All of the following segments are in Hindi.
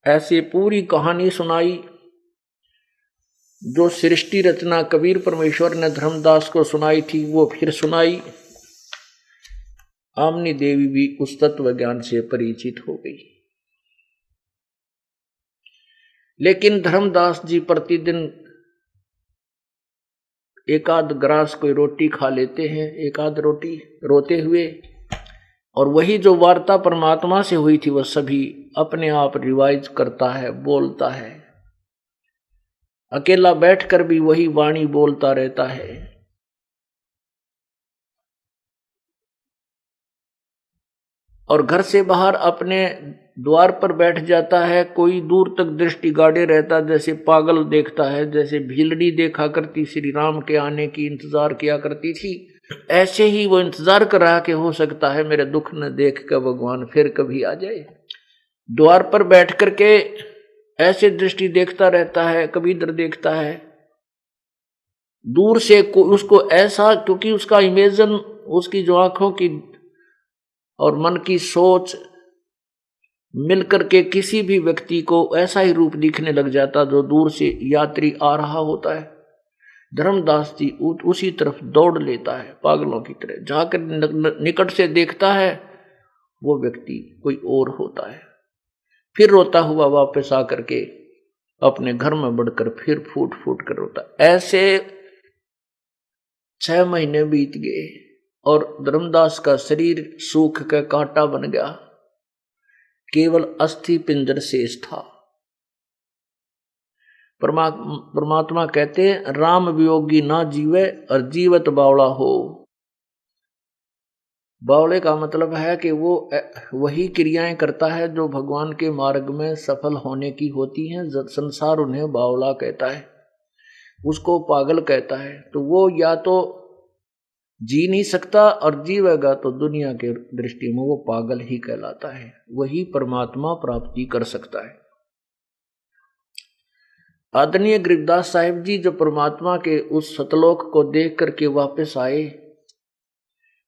ऐसी पूरी कहानी सुनाई जो सृष्टि रचना कबीर परमेश्वर ने धर्मदास को सुनाई थी, वो फिर सुनाई। आमनी देवी भी उस तत्व ज्ञान से परिचित हो गई। लेकिन धर्मदास जी प्रतिदिन एक आध ग्रास कोई रोटी खा लेते हैं, एक आध रोटी रोते हुए, और वही जो वार्ता परमात्मा से हुई थी वह सभी अपने आप रिवाइज करता है, बोलता है। अकेला बैठकर भी वही वाणी बोलता रहता है। और घर से बाहर अपने द्वार पर बैठ जाता है, कोई दूर तक दृष्टि गाड़े रहता, जैसे पागल देखता है, जैसे भीलड़ी देखा करती श्री राम के आने की इंतजार किया करती थी, ऐसे ही वो इंतजार कर रहा कि हो सकता है मेरे दुख न देख कर भगवान फिर कभी आ जाए। द्वार पर बैठ करके ऐसे दृष्टि देखता रहता है, कभी इधर देखता है, दूर से उसको ऐसा, क्योंकि उसका इमेजिन, उसकी जो आंखों की और मन की सोच मिलकर के किसी भी व्यक्ति को ऐसा ही रूप दिखने लग जाता जो दूर से यात्री आ रहा होता है। धर्मदास जी उसी तरफ दौड़ लेता है पागलों की तरह, जाकर निकट से देखता है, वो व्यक्ति कोई और होता है। फिर रोता हुआ वापस आकर के अपने घर में बढ़कर फिर फूट फूट कर रोता। ऐसे 6 महीने बीत गए और धर्मदास का शरीर सूख का कांटा बन गया, केवल अस्थि पिंजर शेष था। परमात्मा कहते हैं, राम वियोगी ना जीवे और जीवत बावड़ा हो। बावड़े का मतलब है कि वो वही क्रियाएं करता है जो भगवान के मार्ग में सफल होने की होती हैं। संसार उन्हें बावड़ा कहता है, उसको पागल कहता है। तो वो या तो जी नहीं सकता और जीवेगा तो दुनिया के दृष्टि में वो पागल ही कहलाता है। वही परमात्मा प्राप्ति कर सकता है। आदरणीय गरीबदास साहिब जी जो परमात्मा के उस सतलोक को देख करके वापस आए,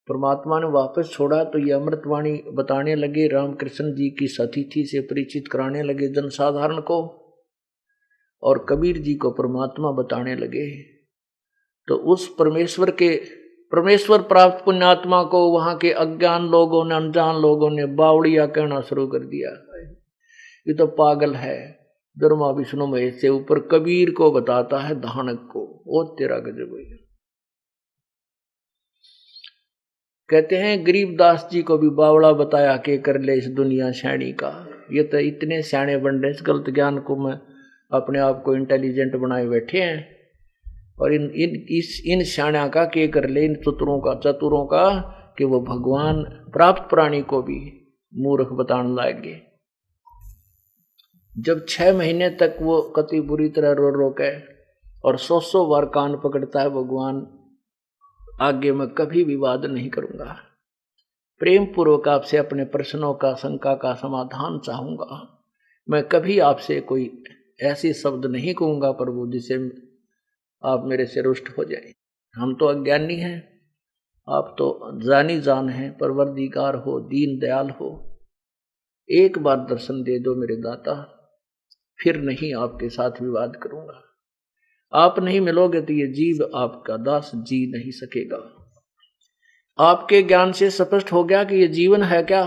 परमात्मा ने वापस छोड़ा तो ये अमृतवाणी बताने लगे, रामकृष्ण जी की सतिथि से परिचित कराने लगे जनसाधारण को, और कबीर जी को परमात्मा बताने लगे। तो उस परमेश्वर प्राप्त पुण्यात्मा को वहां के अज्ञान लोगों ने, अनजान लोगों ने बावड़िया कहना शुरू कर दिया, ये तो पागल है। ब्रह्मा विष्णु महेश से ऊपर कबीर को बताता है धानक को, वो तेरा गजब है। कहते हैं गरीबदास जी को भी बावड़ा बताया कि कर ले इस दुनिया शैणी का। ये तो इतने सियाणे बन रहे, इस गलत ज्ञान को मैं अपने आप को इंटेलिजेंट बनाए बैठे हैं, और इन सियाणा का के कर ले, इन चतुरों का कि वो भगवान प्राप्त प्राणी को भी मूर्ख बताने लागे। जब 6 महीने तक वो कति बुरी तरह रो के और 100 बार कान पकड़ता है, भगवान आगे मैं कभी विवाद नहीं करूंगा, प्रेम पूर्वक आपसे अपने प्रश्नों का, शंका का समाधान चाहूंगा, मैं कभी आपसे कोई ऐसी शब्द नहीं कहूंगा प्रभु जिसे आप मेरे से रुष्ट हो जाए। हम तो अज्ञानी हैं, आप तो जानी जान हैं, परवरदिगार हो, दीन दयाल हो, एक बार दर्शन दे दो मेरे दाता, फिर नहीं आपके साथ विवाद करूंगा। आप नहीं मिलोगे तो ये जीव आपका दास जी नहीं सकेगा। आपके ज्ञान से स्पष्ट हो गया कि ये जीवन है क्या।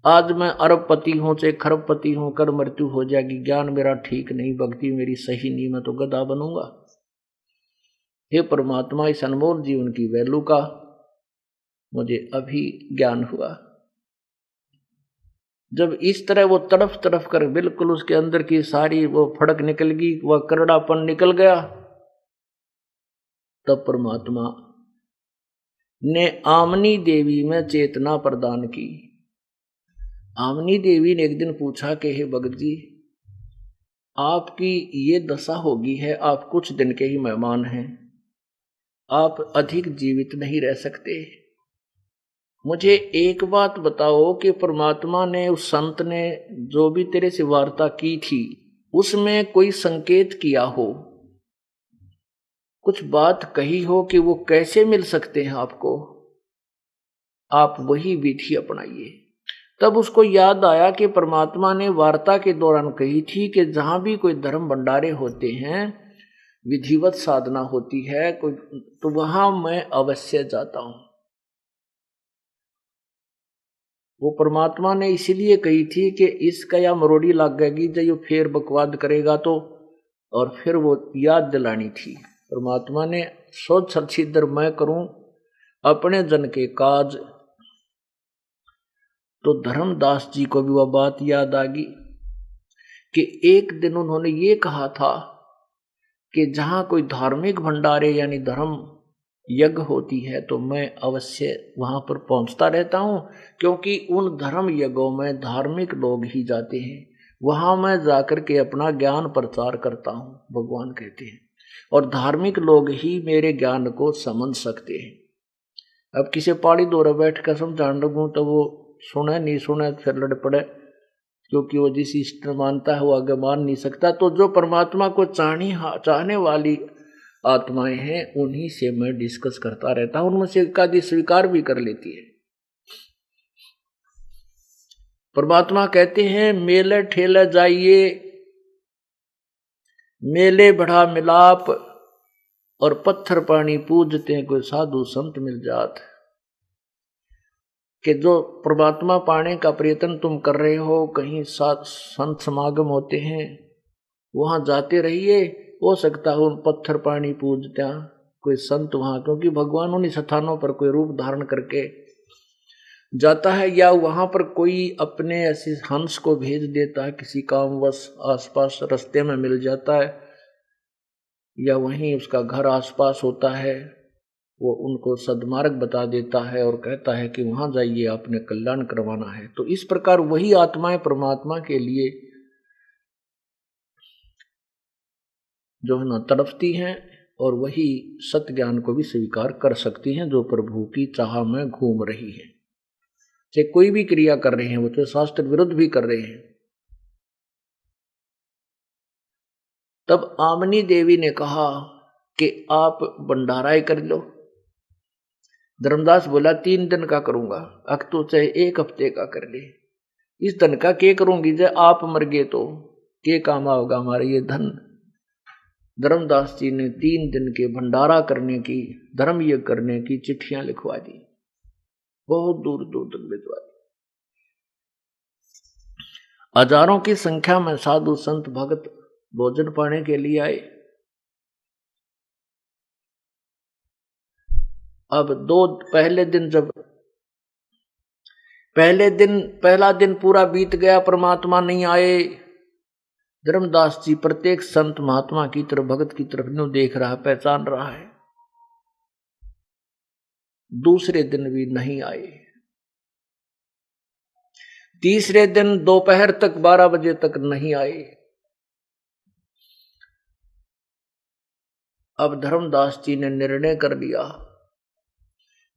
आज मैं अरबपति हूं चाहे खरबपति हूं, कर मृत्यु हो जाएगी, ज्ञान मेरा ठीक नहीं, भक्ति मेरी सही नहीं, मैं तो गधा बनूंगा। हे परमात्मा, इस अनमोल जीवन की वैल्यू का मुझे अभी ज्ञान हुआ। जब इस तरह वो तड़फ तड़फ कर बिल्कुल उसके अंदर की सारी वो फड़क निकल गई, वह करड़ापन निकल गया, तब परमात्मा ने आमनी देवी में चेतना प्रदान की। आमनी देवी ने एक दिन पूछा कि हे भगत जी, आपकी ये दशा होगी है, आप कुछ दिन के ही मेहमान हैं, आप अधिक जीवित नहीं रह सकते, मुझे एक बात बताओ कि परमात्मा ने, उस संत ने जो भी तेरे से वार्ता की थी, उसमें कोई संकेत किया हो, कुछ बात कही हो कि वो कैसे मिल सकते हैं आपको, आप वही विधि अपनाइए। तब उसको याद आया कि परमात्मा ने वार्ता के दौरान कही थी कि जहां भी कोई धर्म भंडारे होते हैं, विधिवत साधना होती है कोई, तो वहां मैं अवश्य जाता हूं। वो परमात्मा ने इसीलिए कही थी कि इसका या मरोड़ी लग गएगी जब ये फिर बकवाद करेगा तो, और फिर वो याद दिलानी थी। परमात्मा ने सोच सचिदर मैं करूं अपने जन के काज। तो धर्मदास जी को भी वह बात याद आ गई कि एक दिन उन्होंने ये कहा था कि जहां कोई धार्मिक भंडारे यानी धर्म यज्ञ होती है तो मैं अवश्य वहां पर पहुंचता रहता हूं, क्योंकि उन धर्म यज्ञों में धार्मिक लोग ही जाते हैं, वहां मैं जाकर के अपना ज्ञान प्रचार करता हूं, भगवान कहते हैं, और धार्मिक लोग ही मेरे ज्ञान को समझ सकते हैं। अब किसी पहाड़ी दौरे बैठ कर समझाने लगूं तो वो सुने नहीं सुने फिर लड़ पड़े, क्योंकि वो जिस इष्ट मानता है वो आगे मान नहीं सकता। तो जो परमात्मा को चाहने वाली आत्माएं हैं उन्हीं से मैं डिस्कस करता रहता हूं, उनमें से एकादी स्वीकार भी कर लेती है। परमात्मा कहते हैं मेले ठेले जाइए, मेले बढ़ा मिलाप, और पत्थर पानी पूजते हैं कोई साधु संत मिल जात। कि जो परमात्मा पाने का प्रयत्न तुम कर रहे हो, कहीं संत समागम होते हैं वहां जाते रहिए, हो सकता है उन पत्थर पानी पूजते कोई संत वहां, क्योंकि भगवान उन्हीं स्थानों पर कोई रूप धारण करके जाता है, या वहां पर कोई अपने ऐसे हंस को भेज देता है किसी कामवश, आसपास रास्ते में मिल जाता है, या वहीं उसका घर आसपास होता है, वो उनको सद्मार्ग बता देता है और कहता है कि वहां जाइए आपने कल्याण करवाना है। तो इस प्रकार वही आत्माएं परमात्मा के लिए जो है ना तड़पती हैं, और वही सत्य ज्ञान को भी स्वीकार कर सकती हैं जो प्रभु की चाह में घूम रही है। चाहे कोई भी क्रिया कर रहे हैं वो, तो शास्त्र विरुद्ध भी कर रहे हैं। तब आमनी देवी ने कहा कि आप भंडारा ही कर लो। धर्मदास बोला 3 दिन का करूंगा। अक तो चाहे 1 हफ्ते का कर ले, इस धन का क्या करूंगी, जब आप मर गए तो क्या काम आओगा हमारे ये धन। धर्मदास जी ने 3 दिन के भंडारा करने की, धर्म यज्ञ करने की चिट्ठियां लिखवा दी, बहुत दूर दूर तक भिजवा दी। हजारों की संख्या में साधु संत भक्त भोजन पाने के लिए आए। अब पहला दिन पूरा बीत गया, परमात्मा नहीं आए। धर्मदास जी प्रत्येक संत महात्मा की तरफ, भगत की तरफ न्यू देख रहा है, पहचान रहा है। दूसरे दिन भी नहीं आए। तीसरे दिन दोपहर तक 12 बजे तक नहीं आए। अब धर्मदास जी ने निर्णय कर लिया,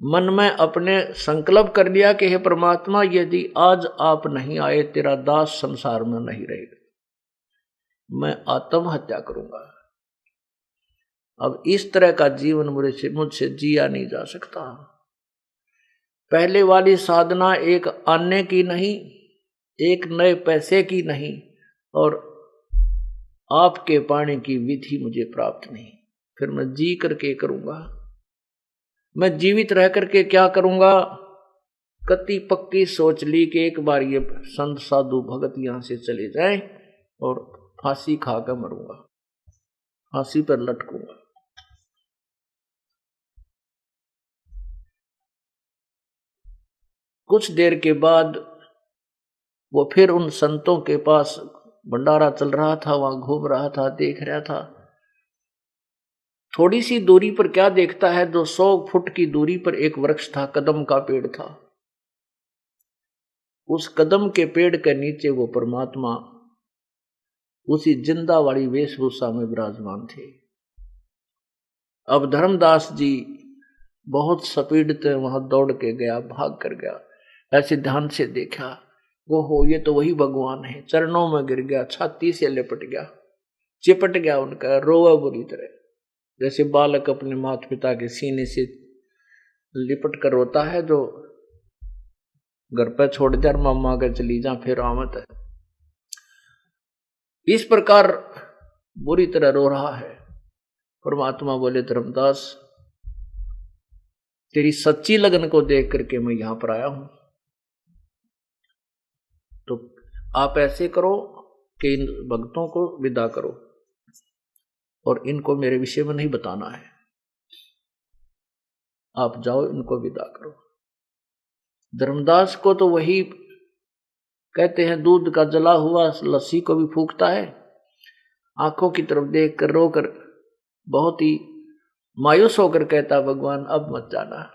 मन में अपने संकल्प कर लिया कि हे परमात्मा, यदि आज आप नहीं आए, तेरा दास संसार में नहीं रहेगा, मैं आत्महत्या करूंगा। अब इस तरह का जीवन मुझसे जिया नहीं जा सकता। पहले वाली साधना एक आने की नहीं, एक नए पैसे की नहीं, और आपके पाने की विधि मुझे प्राप्त नहीं। फिर मैं जी करके करूंगा, मैं जीवित रह करके क्या करूंगा। कति पक्की सोच ली कि एक बार ये संत साधु भगत यहां से चले जाएं और फांसी खाकर मरूंगा, फांसी पर लटकूंगा। कुछ देर के बाद वो फिर उन संतों के पास, भंडारा चल रहा था, वहां घूम रहा था, देख रहा था। थोड़ी सी दूरी पर क्या देखता है, 200 फुट की दूरी पर एक वृक्ष था, कदम का पेड़ था। उस कदम के पेड़ के नीचे वो परमात्मा उसी जिंदा वाली वेशभूषा में विराजमान थे। अब धर्मदास जी बहुत स्पीड से वहां दौड़ के गया, भाग कर गया, ऐसे ध्यान से देखा, वो हो ये तो वही भगवान है। चरणों में गिर गया, छाती से लिपट गया, चिपट गया उनका, रोवा बुरी तरह, जैसे बालक अपने माता पिता के सीने से लिपट कर रोता है, जो घर पे छोड़ दे और मामा के चली जा, फिर आमत है। इस प्रकार बुरी तरह रो रहा है। परमात्मा बोले, धर्मदास तेरी सच्ची लगन को देख करके मैं यहां पर आया हूं, तो आप ऐसे करो कि इन भक्तों को विदा करो और इनको मेरे विषय में नहीं बताना है, आप जाओ इनको विदा करो। धर्मदास को तो वही कहते हैं, दूध का जला हुआ लस्सी को भी फूंकता है। आंखों की तरफ देख कर रोकर बहुत ही मायूस होकर कहता, भगवान अब मत जाना,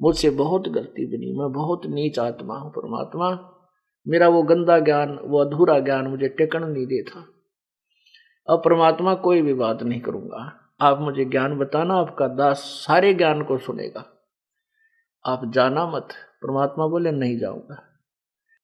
मुझसे बहुत गलती बनी, मैं बहुत नीच आत्मा हूं परमात्मा, मेरा वो गंदा ज्ञान, वो अधूरा ज्ञान मुझे टेकन नहीं देता। अब परमात्मा कोई भी बात नहीं करूंगा, आप मुझे ज्ञान बताना, आपका दास सारे ज्ञान को सुनेगा, आप जाना मत। परमात्मा बोले, नहीं जाऊंगा।